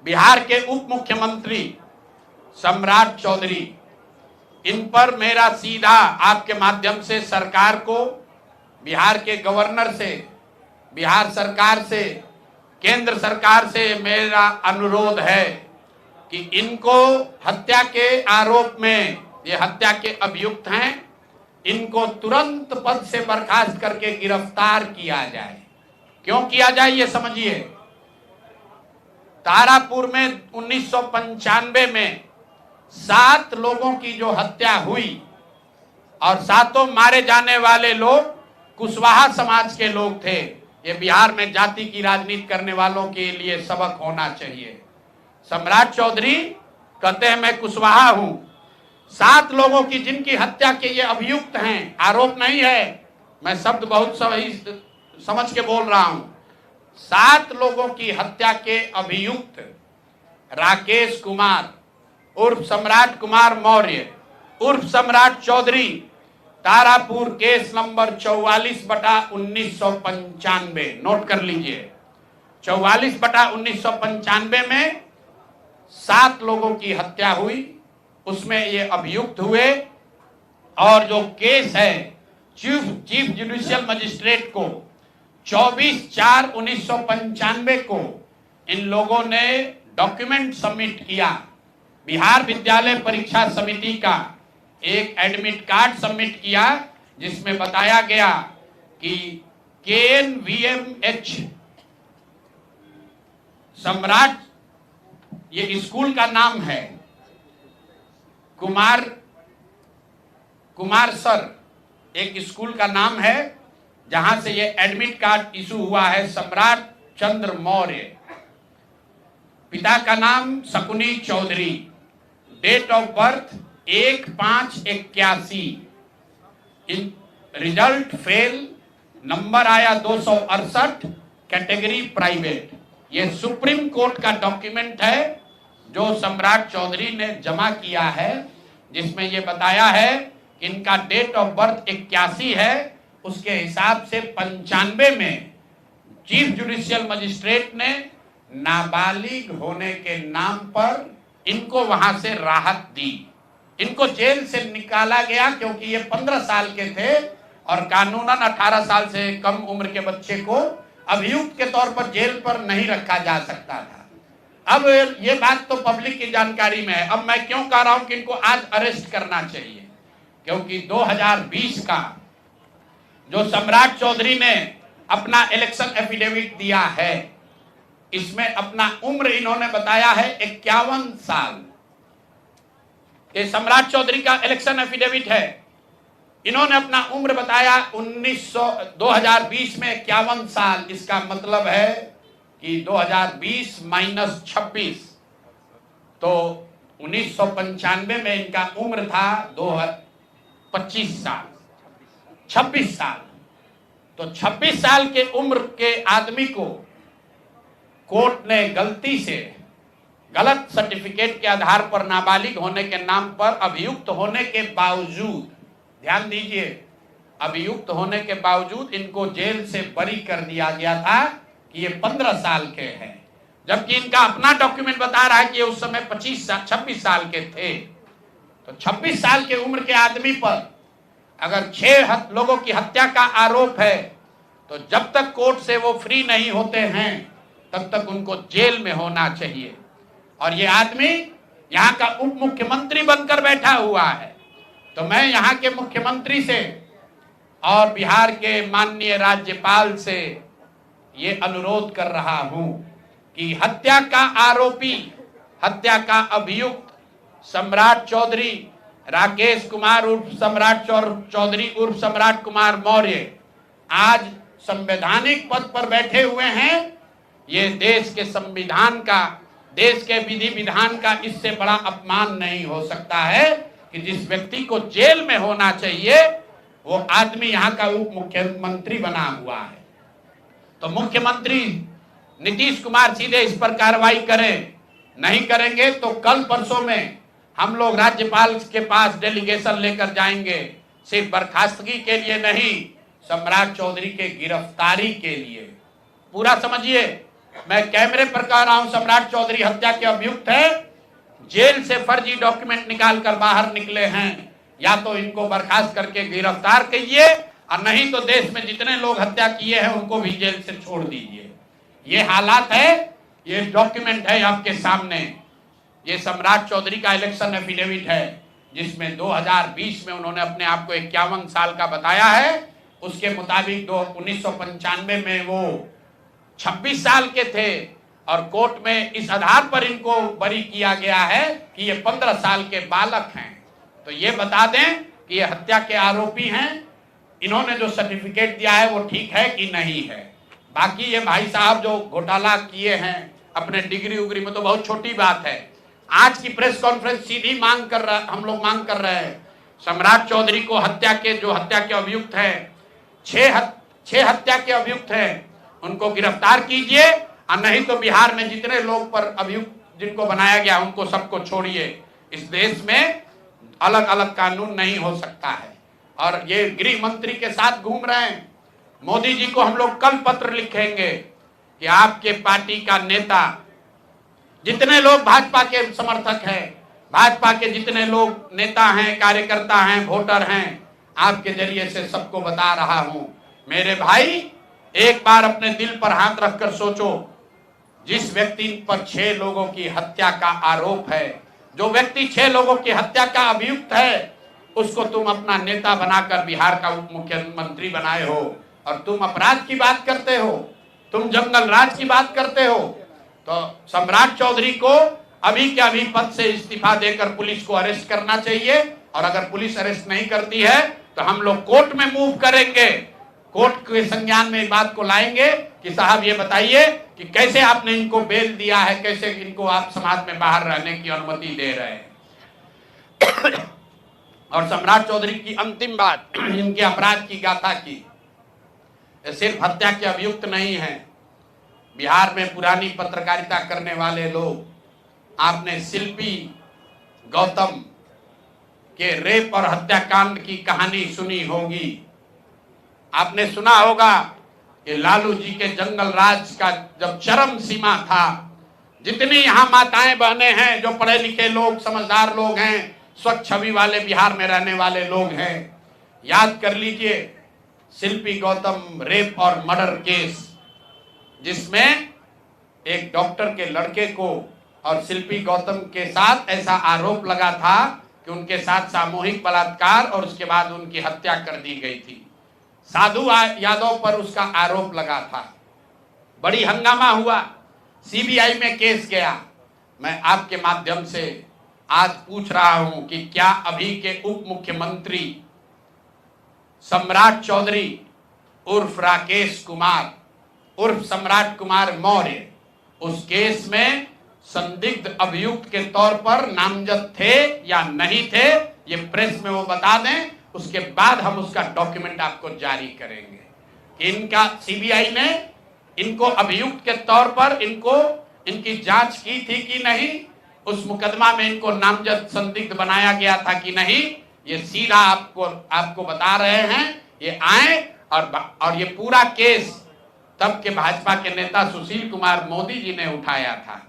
बिहार के उप मुख्यमंत्री सम्राट चौधरी, इन पर मेरा सीधा आपके माध्यम से सरकार को, बिहार के गवर्नर से, बिहार सरकार से, केंद्र सरकार से मेरा अनुरोध है कि इनको हत्या के आरोप में, ये हत्या के अभियुक्त हैं, इनको तुरंत पद से बर्खास्त करके गिरफ्तार किया जाए। क्यों किया जाए ये समझिए। तारापुर में 1995 में 7 लोगों की जो हत्या हुई और 7 मारे जाने वाले लोग कुशवाहा समाज के लोग थे। ये बिहार में जाति की राजनीति करने वालों के लिए सबक होना चाहिए। सम्राट चौधरी कहते हैं मैं कुशवाहा हूं। 7 लोगों की जिनकी हत्या के ये अभियुक्त हैं, आरोप नहीं है, मैं शब्द बहुत सही समझ के बोल रहा हूं। 7 लोगों की हत्या के अभियुक्त राकेश कुमार उर्फ सम्राट कुमार मौर्य उर्फ Samrat Chaudhary, Tarapur case number 44/1995, note कर लीजिए। 44/1995 में 7 लोगों की हत्या हुई, उसमें ये अभियुक्त हुए और जो केस है चीफ जुडिशियल मजिस्ट्रेट को 24/4/1995 को इन लोगों ने डॉक्यूमेंट सबमिट किया। बिहार विद्यालय परीक्षा समिति का एक एडमिट कार्ड सबमिट किया जिसमें बताया गया कि KNVMH सम्राट, ये स्कूल का नाम है, कुमार सर एक स्कूल का नाम है जहां से ये एडमिट कार्ड इशू हुआ है। सम्राट चंद्र मौर्य, पिता का नाम Shakuni Chaudhary, date of birth 1/5/81, result fail, number आया 268, कैटेगरी प्राइवेट। ये सुप्रीम कोर्ट का डॉक्यूमेंट है जो सम्राट चौधरी ने जमा किया है, जिसमें ये बताया है कि इनका डेट ऑफ बर्थ 81 है, उसके हिसाब से 95 में चीफ जुडिशियल मजिस्ट्रेट ने नाबालिग होने के नाम पर इनको वहां से राहत दी। इनको जेल से निकाला गया क्योंकि ये 15 साल के थे और कानूनन 18 साल से कम उम्र के बच्चे को अभियुक्त के तौर पर जेल पर नहीं रखा जा सकता था। अब ये बात तो पब्लिक की जानकारी में है। अब मैं क्यों कह रहा हूं कि इनको आज अरेस्ट करना चाहिए, क्योंकि 2020 का जो सम्राट चौधरी ने अपना इलेक्शन एफिडेविट दिया है, इसमें अपना उम्र इन्होंने बताया है 51 साल। ये सम्राट चौधरी का इलेक्शन एफिडेविट है। इन्होंने अपना उम्र बताया 2020 में 51 साल। इसका मतलब है कि 2020 - 26, तो 1995 में इनका उम्र था 25 साल, 26 साल। तो 26 साल के उम्र के आदमी को कोर्ट ने गलती से गलत सर्टिफिकेट के आधार पर नाबालिग होने के नाम पर अभियुक्त होने के बावजूद, ध्यान दीजिए, अभियुक्त होने के बावजूद इनको जेल से बरी कर दिया गया था कि ये 15 साल के हैं, जबकि इनका अपना डॉक्यूमेंट बता रहा है कि ये उस समय 26 साल के थे। तो 26 साल के उम्र के आदमी पर अगर 6 लोगों की हत्या का आरोप है, तो जब तक कोर्ट से वो फ्री नहीं होते हैं तब तक उनको जेल में होना चाहिए। और ये आदमी यहाँ का उप मुख्यमंत्री बनकर बैठा हुआ है। तो मैं यहाँ के मुख्यमंत्री से और बिहार के माननीय राज्यपाल से ये अनुरोध कर रहा हूं कि हत्या का आरोपी, हत्या का अभियुक्त सम्राट चौधरी, राकेश कुमार उर्फ सम्राट चौधरी उर्फ सम्राट कुमार मौर्य आज संवैधानिक पद पर बैठे हुए हैं। ये देश के संविधान का, देश के विधि विधान का इससे बड़ा अपमान नहीं हो सकता है कि जिस व्यक्ति को जेल में होना चाहिए वो आदमी यहाँ का उप मुख्यमंत्री बना हुआ है। तो मुख्यमंत्री नीतीश कुमार सीधे इस पर कार्रवाई करें। नहीं करेंगे तो कल परसों में हम लोग राज्यपाल के पास डेलीगेशन लेकर जाएंगे, सिर्फ बर्खास्तगी के लिए नहीं, सम्राट चौधरी के गिरफ्तारी के लिए। पूरा समझिए, मैं कैमरे पर कह रहा हूं, सम्राट चौधरी हत्या के अभियुक्त है, जेल से फर्जी डॉक्यूमेंट निकाल कर बाहर निकले हैं। या तो इनको बर्खास्त करके गिरफ्तार कीजिए और नहीं तो देश में जितने लोग हत्या किए हैं उनको भी जेल से छोड़ दीजिए। ये हालात है, ये डॉक्यूमेंट है आपके सामने। ये सम्राट चौधरी का इलेक्शन एफिडेविट है, जिसमें 2020 में उन्होंने अपने आप को 51 साल का बताया है। उसके मुताबिक 1995 में वो 26 साल के थे और कोर्ट में इस आधार पर इनको बरी किया गया है कि ये 15 साल के बालक हैं। तो ये बता दें कि ये हत्या के आरोपी हैं। इन्होंने जो सर्टिफिकेट दिया है वो ठीक है कि नहीं है। बाकी ये भाई साहब जो घोटाला किए हैं अपने डिग्री उग्री में, तो बहुत छोटी बात है। आज की प्रेस कॉन्फ्रेंस सीधी हम लोग मांग कर रहे हैं, सम्राट चौधरी को हत्या के अभियुक्त हैं, 6 हत्या के अभियुक्त हैं, उनको गिरफ्तार कीजिए और नहीं तो बिहार में जितने लोग पर अभियुक्त जिनको बनाया गया उनको सबको छोड़िए। इस देश में अलग अलग कानून नहीं हो सकता है। और ये गृह मंत्री के साथ घूम रहे हैं। मोदी जी को हम लोग कल पत्र लिखेंगे कि आपके पार्टी का नेता, जितने लोग भाजपा के समर्थक हैं, भाजपा के जितने लोग नेता हैं, कार्यकर्ता हैं, वोटर हैं, आपके जरिए से सबको बता रहा हूं, मेरे भाई एक बार अपने दिल पर हाथ रखकर सोचो। जिस व्यक्ति पर 6 लोगों की हत्या का आरोप है, जो व्यक्ति 6 लोगों की हत्या का अभियुक्त है, उसको तुम अपना नेता बनाकर बिहार का उप मुख्यमंत्री बनाए हो और तुम अपराध की बात करते हो, तुम जंगल राज की बात करते हो। तो सम्राट चौधरी को अभी के अभी पद से इस्तीफा देकर पुलिस को अरेस्ट करना चाहिए और अगर पुलिस अरेस्ट नहीं करती है तो हम लोग कोर्ट में मूव करेंगे, कोर्ट के संज्ञान में बात को लाएंगे कि साहब ये बताइए कि कैसे आपने इनको बेल दिया है, कैसे इनको आप समाज में बाहर रहने की अनुमति दे रहे हैं। और सम्राट चौधरी की अंतिम बात, इनके अपराध की गाथा की, सिर्फ हत्या के अभियुक्त नहीं है। बिहार में पुरानी पत्रकारिता करने वाले लोग, आपने शिल्पी गौतम के रेप और हत्याकांड की कहानी सुनी होगी। आपने सुना होगा कि लालू जी के जंगल राज का जब चरम सीमा था, जितनी यहाँ माताएं बहने हैं, जो पढ़े लिखे लोग, समझदार लोग हैं, स्वच्छ छवि वाले बिहार में रहने वाले लोग हैं, याद कर लीजिए शिल्पी गौतम रेप और मर्डर केस, जिसमें एक डॉक्टर के लड़के को और शिल्पी गौतम के साथ ऐसा आरोप लगा था कि उनके साथ सामूहिक बलात्कार और उसके बाद उनकी हत्या कर दी गई थी। साधु यादव पर उसका आरोप लगा था, बड़ी हंगामा हुआ, सीबीआई में केस गया। मैं आपके माध्यम से आज पूछ रहा हूं कि क्या अभी के उप मुख्यमंत्री सम्राट चौधरी उर्फ राकेश कुमार उर्फ सम्राट कुमार मौर्य उस केस में संदिग्ध अभियुक्त के तौर पर नामजद थे या नहीं थे, ये प्रेस में वो बता दें, उसके बाद हम उसका डॉक्यूमेंट आपको जारी करेंगे कि इनका सीबीआई ने इनको अभियुक्त के तौर पर इनकी जांच की थी कि नहीं, उस मुकदमा में इनको नामजद संदिग्ध बनाया गया था कि नहीं। ये सीधा आपको बता रहे हैं, ये आए और ये पूरा केस तब के भाजपा के नेता सुशील कुमार मोदी जी ने उठाया था।